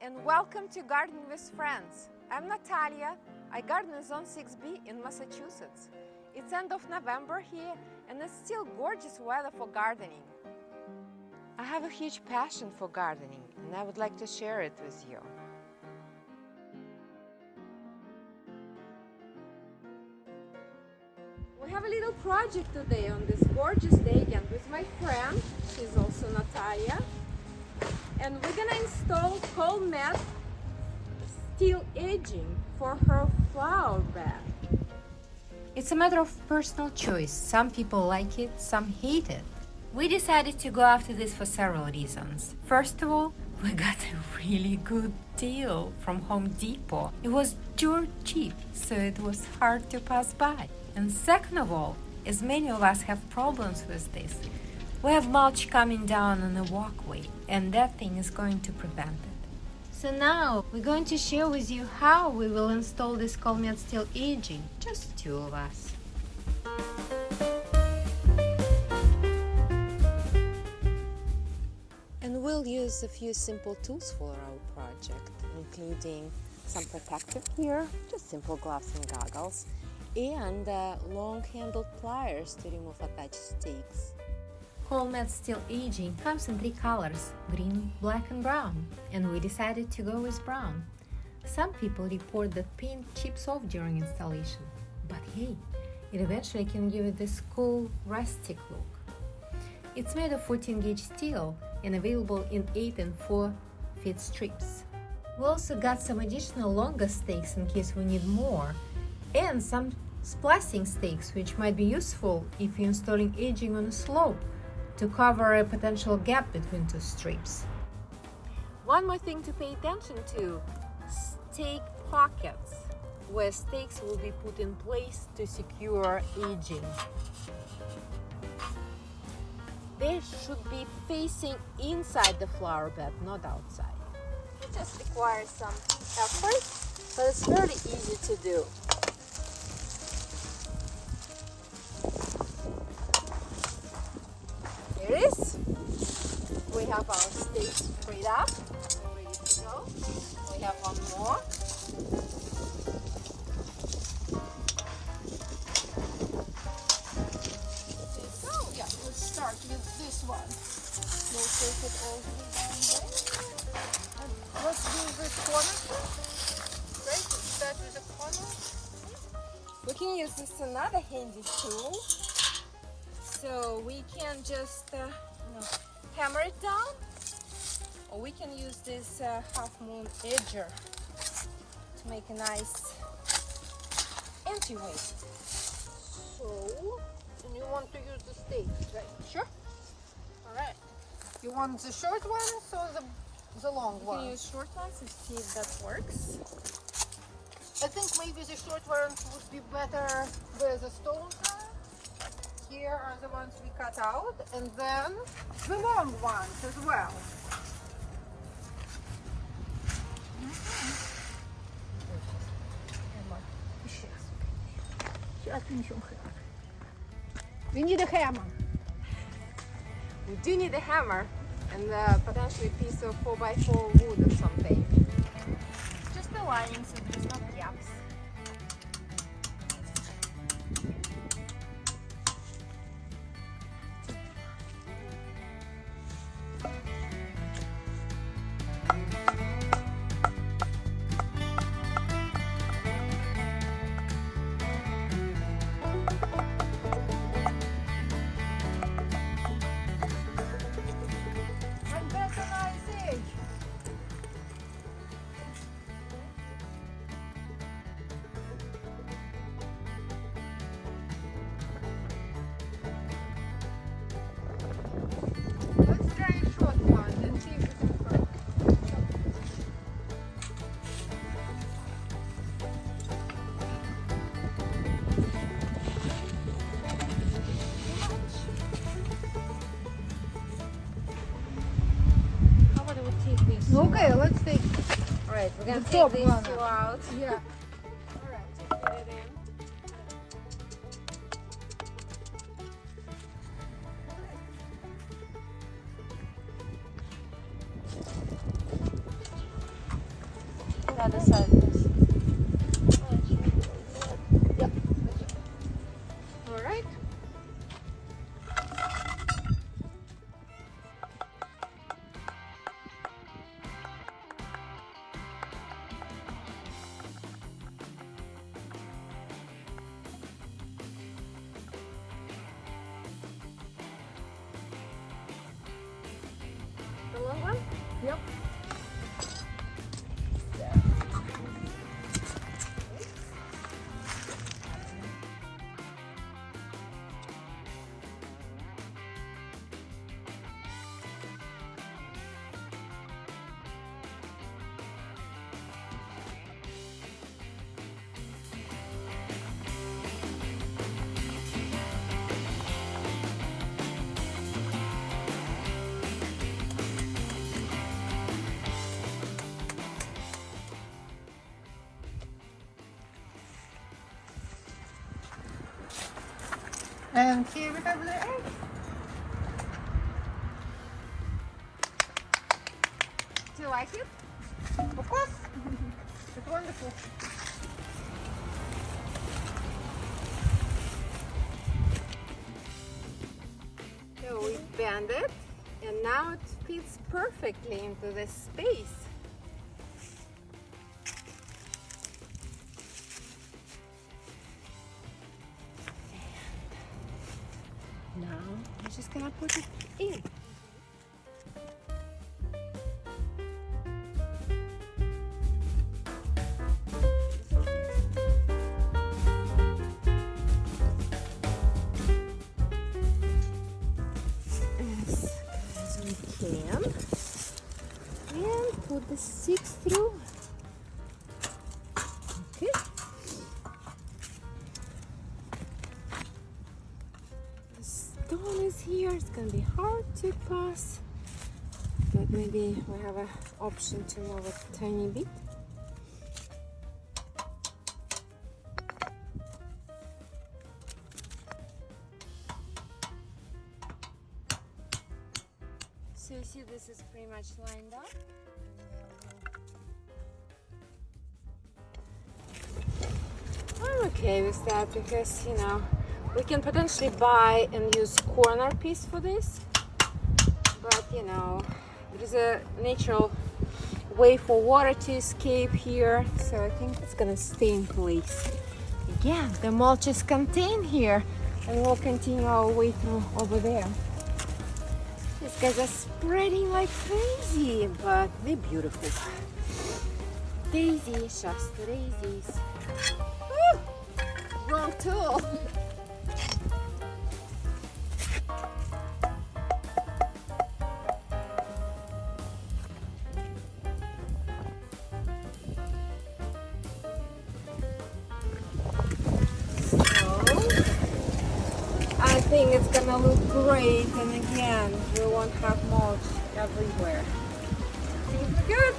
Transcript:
and welcome to Gardening with Friends. I'm Natalia. I garden in Zone 6B in Massachusetts. It's end of November here and it's still gorgeous weather for gardening. I have a huge passion for gardening and I would like to share it with you. We have a little project today on this gorgeous day again with my friend. She's also Natalia. And we're gonna install COL-MET steel edging for her flower bed. It's a matter of personal choice. Some people like it, some hate it. We decided to go after this for several reasons. First of all, we got a really good deal from Home Depot. It was dirt cheap, so it was hard to pass by. And second of all, as many of us have problems with this, we have mulch coming down on the walkway, and that thing is going to prevent it. So now we're going to share with you how we will install this COL-MET steel edging, just two of us. And we'll use a few simple tools for our project, including some protective gear, just simple gloves and goggles, and long-handled pliers to remove attached stakes. COL-MET steel edging comes in three colors, green, black and brown, and we decided to go with brown. Some people report that paint chips off during installation, but hey, it eventually can give it this cool, rustic look. It's made of 14-gauge steel and available in 8 and 4-feet strips. We also got some additional longer stakes in case we need more, and some splicing stakes which might be useful if you're installing edging on a slope to cover a potential gap between two strips. One more thing to pay attention to, stake pockets, where stakes will be put in place to secure edging. They should be facing inside the flower bed, not outside. It just requires some effort, but it's very easy to do. Here it is. We have our stakes freed up, ready to go. We have one more. So yeah, let's start with this one. We'll take it all the way down there. And let's do the corner first. Right, let's start with the corner. We can use this another handy tool. So we can just hammer it down, or we can use this half-moon edger to make a nice entryway. So, and you want to use the stakes, right? Sure. All right. You want the short ones or the long ones? You can use short ones and see if that works. I think maybe the short ones would be better with the stones. Here are the ones we cut out, and then the long ones as well. We need a hammer. We do need a hammer and potentially a piece of 4x4 wood or something. Just the lining so there's no gaps. Okay, let's take All right, we're gonna the take top these one two out. Yeah. All right, just put it in. Other side, please. Yep. All right. The long one? Yep. And here we have the egg. Do you like it? Of course. It's wonderful. So we bend it, and now it fits perfectly into this space. And now we're just gonna put it in. As we can, and put the sticks through. Okay. The stone is here. It's gonna be hard to pass, but maybe we have an option to move it a tiny bit. So you see this is pretty much lined up. I'm okay with that because, you know, we can potentially buy and use corner piece for this, but you know, there's a natural way for water to escape here, so I think it's gonna stay in place. Again, the mulch is contained here, and we'll continue our way through over there. These guys are spreading like crazy, but they're beautiful. Daisies, just daisies. Woo! Wrong tool. I think it's gonna look great, and again, we won't have mulch everywhere. Seems good.